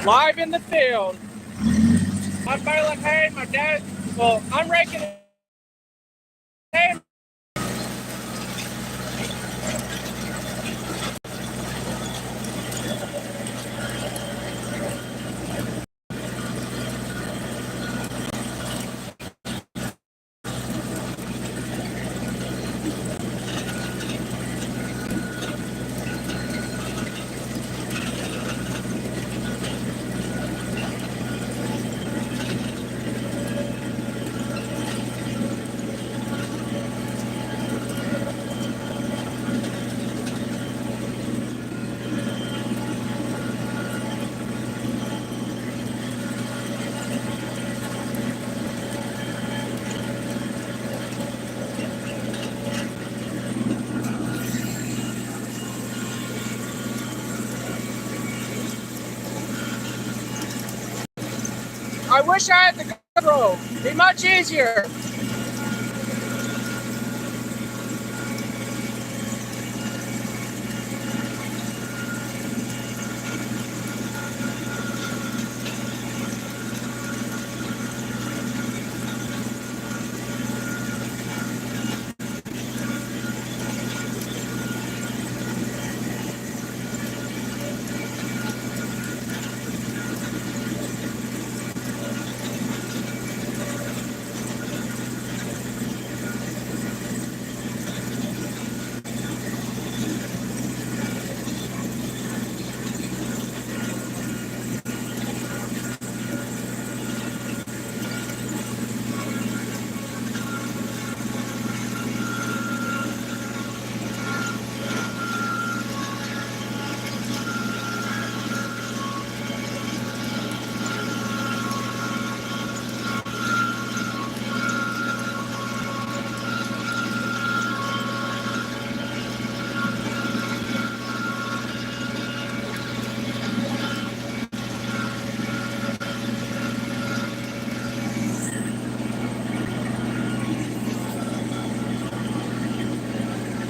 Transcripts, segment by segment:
live in the field. I'm baling hay. My dad, well, I'm raking hay. I wish I had the control. It'd be much easier.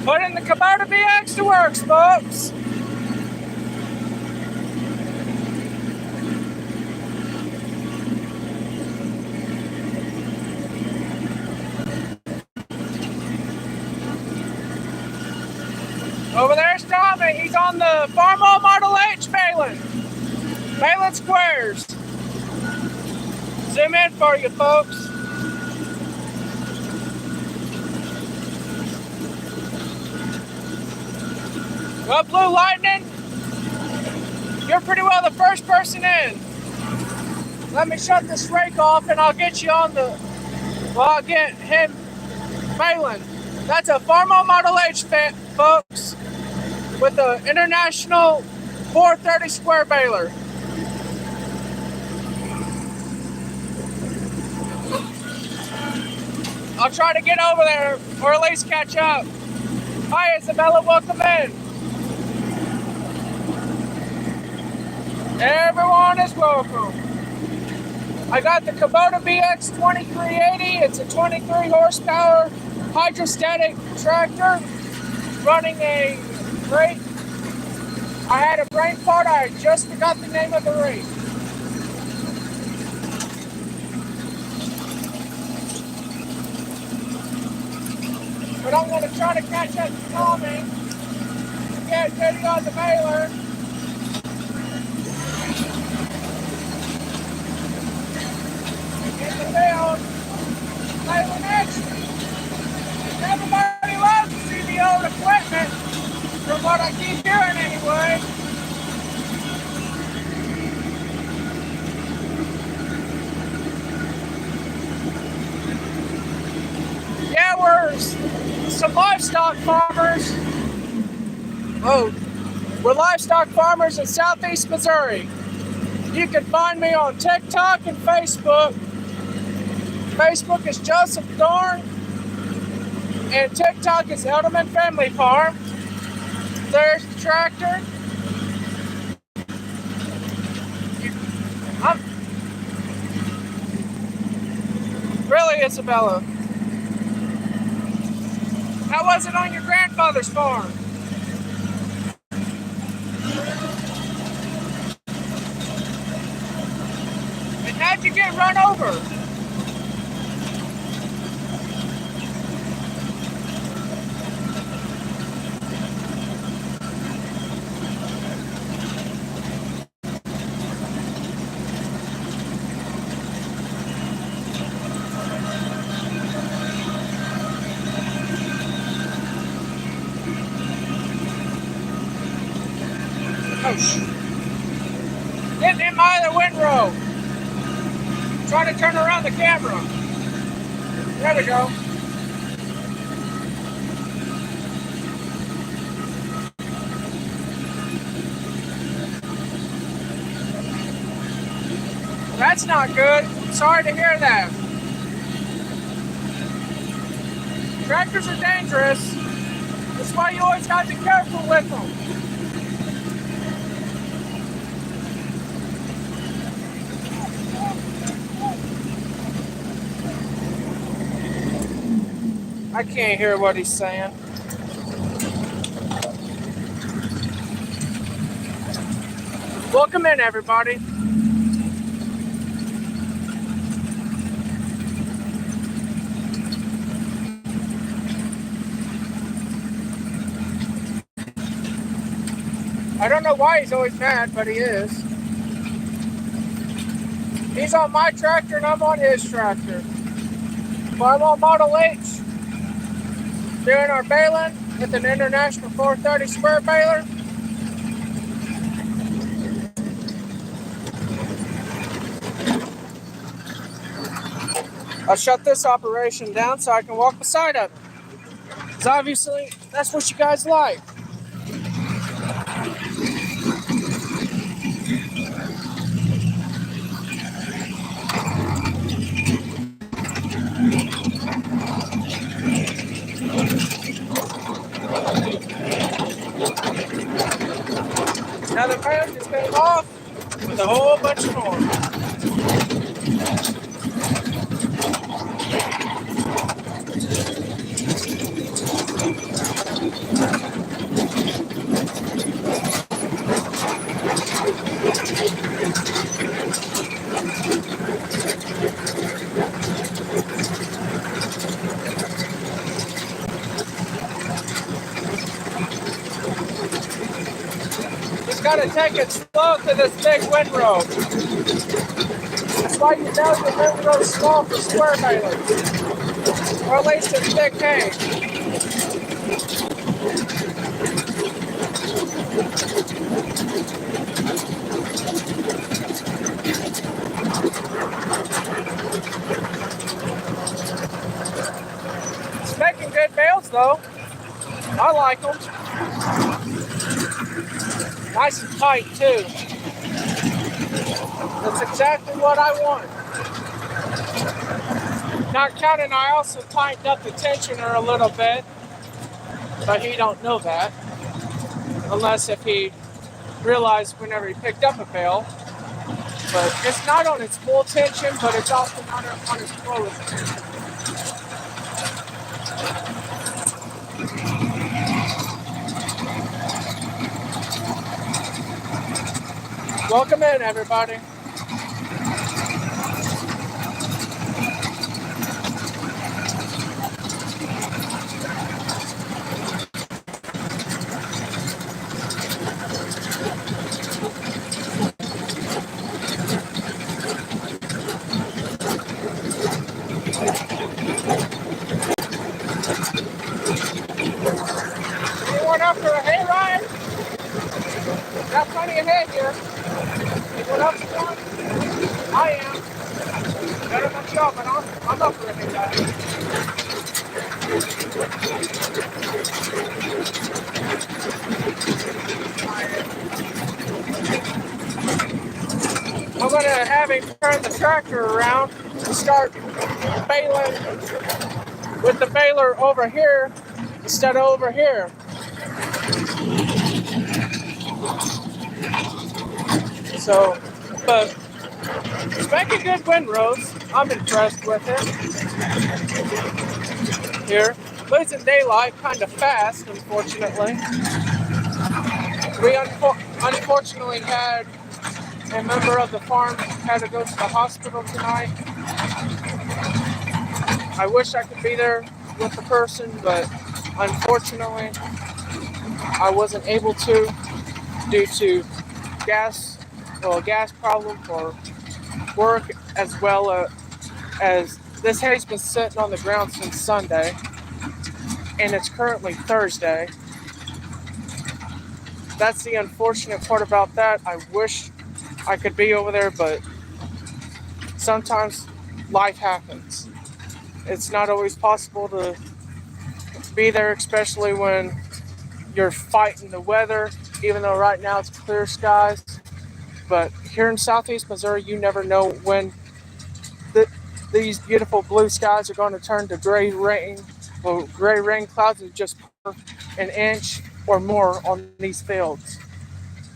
Putting the Kubota BX to work, folks. Over there's Tommy. He's on the Farmall Model H baling squares. Zoom in for you, folks. Well, Blue Lightning, you're pretty well the first person in. Let me shut this rake off and I'll get you on the, well, I'll get him baling. That's a Farmall Model H, folks, with the International 430 square baler. I'll try to get over there, or at least catch up. Hi, Isabella, welcome in. Everyone is welcome. I got the Kubota BX 2380. It's a 23 horsepower hydrostatic tractor running a rake. I had a brain fart. I just forgot the name of the rake. But I'm going to try to catch up to Tommy to get video on the baler. In the field, baling action. Everybody loves to see the old equipment, from what I keep hearing anyway. Yeah, we're some livestock farmers. Oh, we're livestock farmers in southeast Missouri. You can find me on TikTok and Facebook. Facebook is Joseph Dorn, and TikTok is Edelman Family Farm. There's the tractor. Really, Isabella? How was it on your grandfather's farm? how'd you get run over? Oh, getting in my other windrow. Trying to turn around the camera. There we go. That's not good. Sorry to hear that. Tractors are dangerous. That's why you always got to be careful with them. I can't hear what he's saying. Welcome in, everybody. I don't know why he's always mad, but he is. He's on my tractor and I'm on his tractor. But I'm on Model H, doing our baling with an International 430 square baler. I'll shut this operation down so I can walk beside of it. Because obviously, that's what you guys like. Now the fan just came off with a whole bunch of more. Just gotta take it slow to this big windrow. That's why you know your windrow's small for square balers. Or at least it's big hay. It's making good bales though. I like them. Nice and tight too. That's exactly what I want. Not counting, I also tightened up the tensioner a little bit, but he don't know that. Unless if he realized whenever he picked up a bale. But it's not on its full tension, but it's also not on its fullest tension. Welcome in, everybody. Anyone up for a hayride? Got plenty of hay here. Anyone else want? I am. Better than y'all, but I'm up for a hayride. I'm going to have him turn the tractor around and start baling with the baler over here instead of over here. So, but it's making good windrows. I'm impressed with it. Here, losing daylight kind of fast, unfortunately. We unfortunately had A member of the farm had to go to the hospital tonight. I wish I could be there with the person, but unfortunately, I wasn't able to due to a gas problem for work, as well as this hay's been sitting on the ground since Sunday, and it's currently Thursday. That's the unfortunate part about that. I wish I could be over there, but sometimes life happens. It's not always possible to be there, especially when you're fighting the weather, even though right now it's clear skies. But here in southeast Missouri, you never know when these beautiful blue skies are going to turn to gray rain. Well, gray rain clouds and just pour an inch or more on these fields.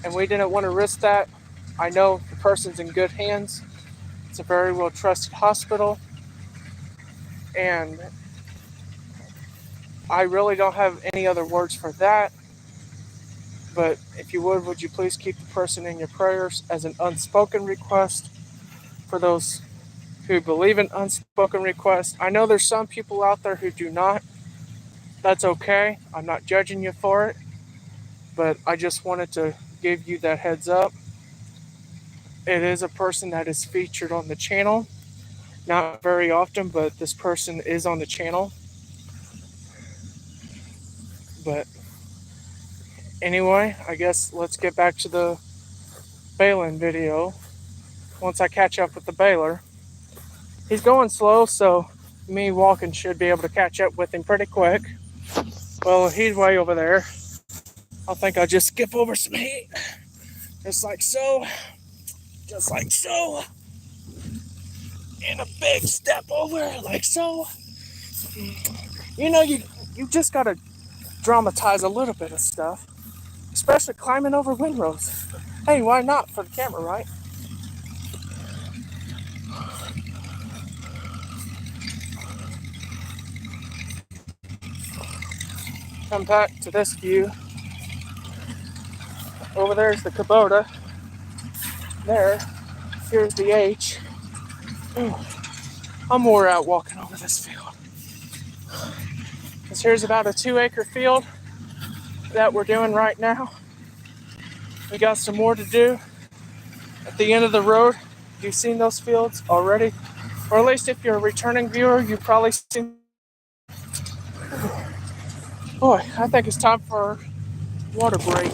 And we didn't want to risk that. I know the person's in good hands. It's a very well trusted hospital. And I really don't have any other words for that. But if you would you please keep the person in your prayers as an unspoken request for those who believe in unspoken requests. I know there's some people out there who do not. That's okay. I'm not judging you for it. But I just wanted to give you that heads up. It is a person that is featured on the channel. Not very often, but this person is on the channel. But anyway, I guess let's get back to the baling video. Once I catch up with the baler. He's going slow, so me walking should be able to catch up with him pretty quick. Well, he's way over there. I think I'll just skip over some heat. Just like so. Just like so. And a big step over, like so. You know, you just gotta dramatize a little bit of stuff. Especially climbing over windrows. Hey, why not for the camera, right? Come back to this view. Over there's the Kubota. Here's the H. Ooh, I'm wore out walking over this field. Because here's about a 2-acre field that we're doing right now. We got some more to do at the end of the road. You've seen those fields already. Or at least if you're a returning viewer, you've probably seen. Boy, I think it's time for a water break.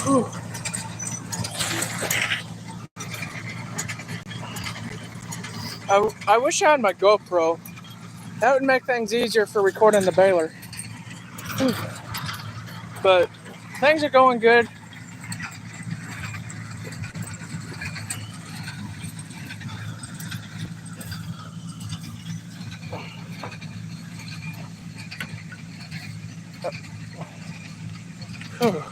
Whew. I wish I had my GoPro. That would make things easier for recording the baler. Whew. But things are going good. Whew.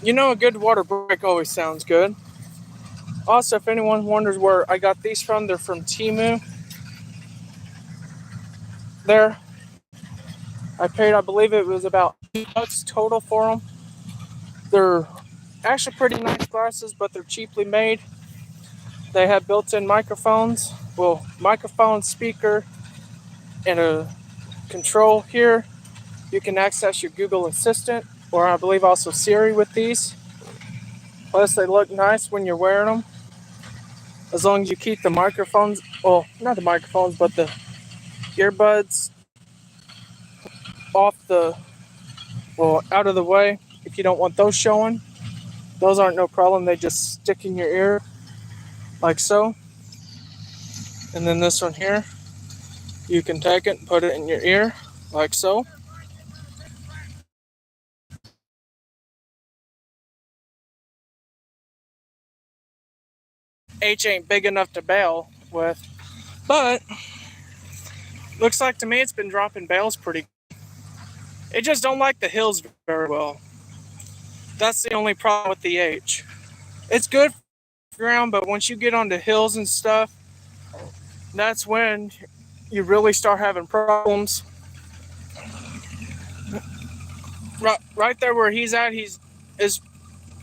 You know, a good water break always sounds good. Also, if anyone wonders where I got these from, they're from Temu. There. I paid, I believe it was about $2 total for them. They're actually pretty nice glasses, but they're cheaply made. They have built-in microphones. Well, microphone, speaker, and a control here. You can access your Google Assistant, or I believe also Siri with these. Plus, they look nice when you're wearing them. As long as you keep the microphones, well, not the microphones, but the earbuds out of the way. If you don't want those showing, those aren't no problem. They just stick in your ear like so. And then this one here, you can take it and put it in your ear like so. H ain't big enough to bale with, but looks like to me it's been dropping bales pretty. It just don't like the hills very well. That's the only problem with the H. It's good for ground, but once you get onto hills and stuff, that's when you really start having problems. Right there where he's at, he's is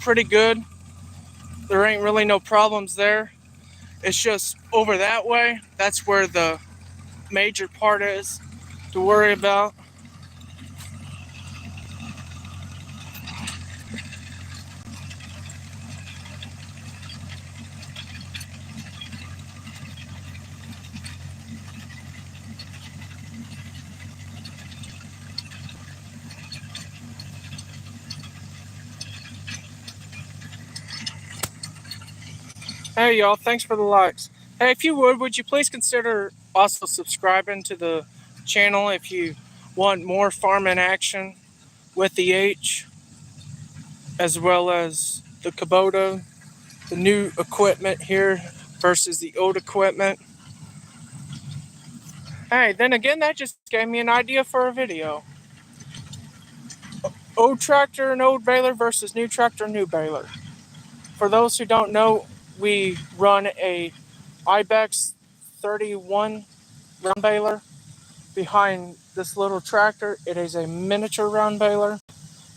pretty good. There ain't really no problems there. It's just over that way. That's where the major part is to worry about. Hey y'all, thanks for the likes. Hey, if you would you please consider also subscribing to the channel if you want more farming action with the H, as well as the Kubota, the new equipment here versus the old equipment. Hey, then again, that just gave me an idea for a video. Old tractor and old baler versus new tractor, new baler. For those who don't know, we run a Ibex 31 round baler behind this little tractor. It is a miniature round baler.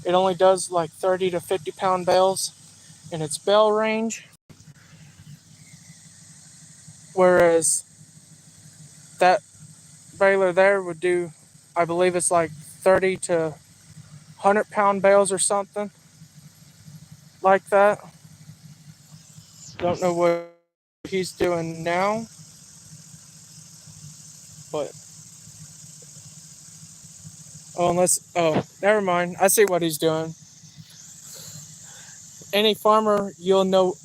It only does like 30 to 50 pound bales in its bale range. Whereas that baler there would do, I believe it's like 30 to 100-pound bales or something like that. Don't know what he's doing now, but never mind. I see what he's doing. Any farmer, you'll know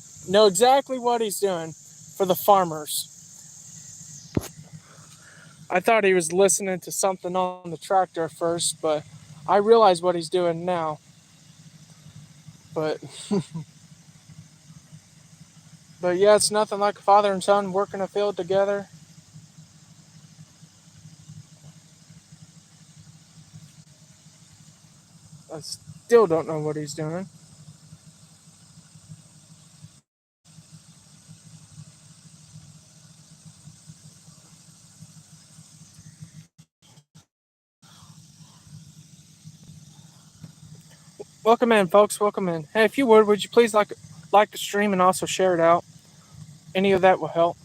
exactly what he's doing for the farmers. I thought he was listening to something on the tractor at first, but I realize what he's doing now. But but yeah, it's nothing like a father and son working a field together. I still don't know what he's doing. Welcome in, folks. Welcome in. Hey, if you would you please like the stream and also share it out? Any of that will help.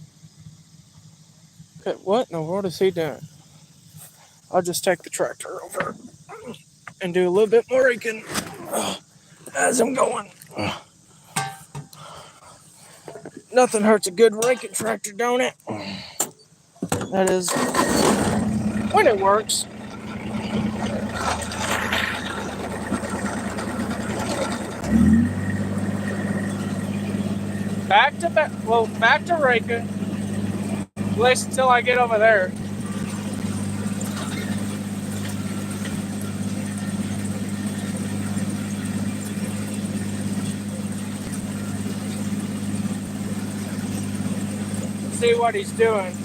Okay, what in the world is he doing? I'll just take the tractor over and do a little bit more raking as I'm going. Nothing hurts a good raking tractor, don't it? That is when it works. Back to raking. At least until I get over there. See what he's doing.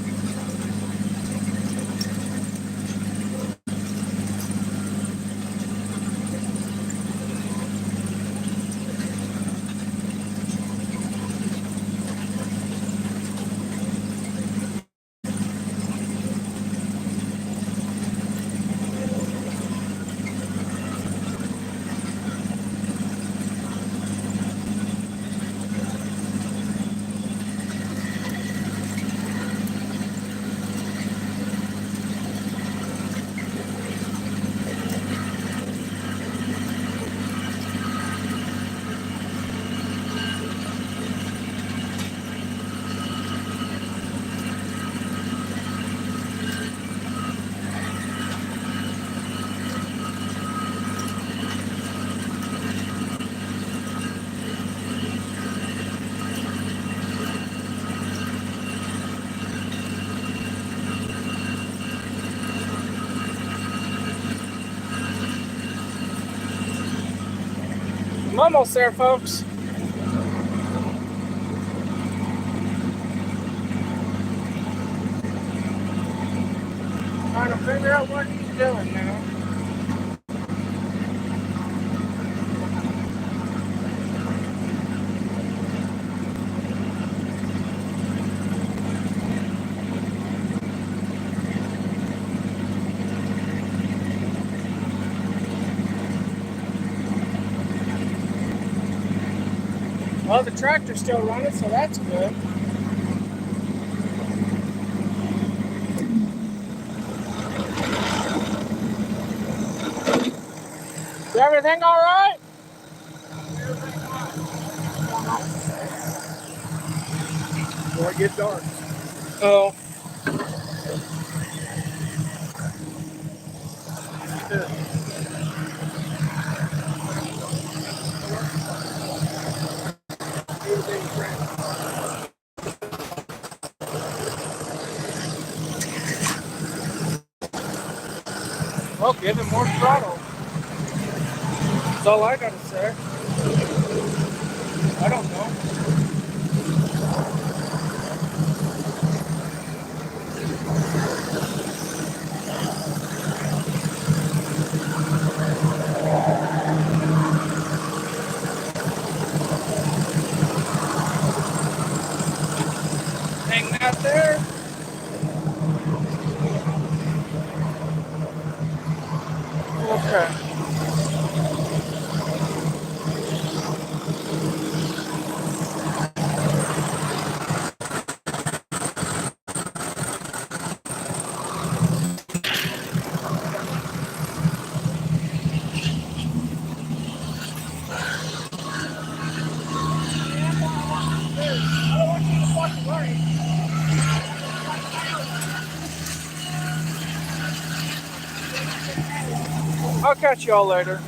I'm almost there, folks. Trying to figure out what he's doing now. Well, the tractor's still running, so that's good. Is everything all right? Before it gets dark. Oh. Well, give him more throttle. That's all I gotta say. I don't know. Hang that there. Okay. I'll catch y'all later.